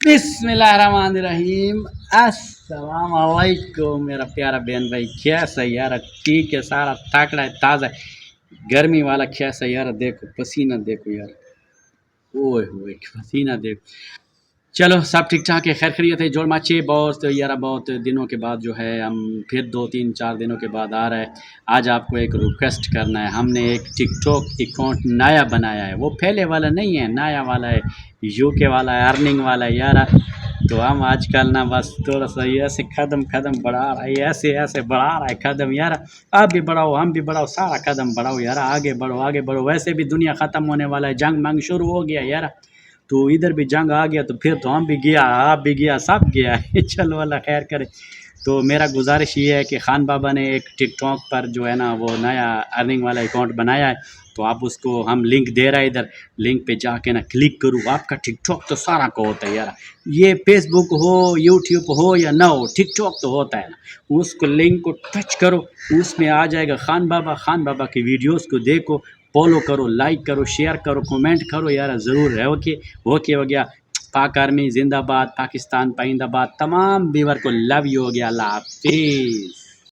بسم اللہ الرحمن الرحیم، السلام علیکم میرا پیارا بہن بھائی، کیسا یار؟ ٹھیک ہے، سارا تاکڑا ہے، تازہ ہے، گرمی والا کیسا یار؟ دیکھو پسینہ، دیکھو یار، اوئے ہوئے پسینہ دیکھو۔ چلو سب ٹھیک ٹھاک ہے، خیر خیریت ہے، جوڑ ماچے بہت یار، بہت دنوں کے بعد جو ہے ہم پھر 2 3 4 دنوں کے بعد آ رہے ہیں۔ آج آپ کو ایک ریکویسٹ کرنا ہے، ہم نے ایک ٹک ٹاک اکاؤنٹ نیا بنایا ہے، وہ پہلے والا نہیں ہے، نیا والا ہے، یو کے والا ہے، ارننگ والا ہے یار۔ تو ہم آج کل نا بس تھوڑا سا ایسے قدم بڑھا رہا ہے، ایسے بڑھا رہا ہے قدم یار۔ آپ بھی بڑھاؤ، ہم بھی بڑھاؤ، سارا قدم بڑھاؤ یار، آگے بڑھو آگے بڑھو۔ ویسے بھی دنیا ختم ہونے والا ہے، جنگ منگ شروع ہو گیا یار، تو ادھر بھی جنگ آ گیا تو پھر تو ہم بھی گیا، آپ بھی گیا، سب گیا ہے چلو اللہ خیر کرے۔ تو میرا گزارش یہ ہے کہ خان بابا نے ایک ٹک ٹاک پر جو ہے نا وہ نیا ارننگ والا اکاؤنٹ بنایا ہے، تو آپ اس کو ہم لنک دے رہا ہے، ادھر لنک پہ جا کے نا کلک کرو۔ آپ کا ٹک ٹاک تو سارا کو ہوتا ہے یار، یہ فیس بک ہو، یوٹیوب ہو یا نہ ہو، ٹک ٹاک تو ہوتا ہے نا۔ اس کو لنک کو ٹچ کرو، اس میں آ جائے گا خان بابا کی ویڈیوز کو دیکھو، فالو کرو، لائک کرو، شیئر کرو، کمنٹ کرو یار، ضرور ہے اوکے ہو گیا۔ پاک آرمی زندہ باد، پاکستان پائندہ باد، تمام بیور کو لو یو ہو گیا، اللہ حافظ۔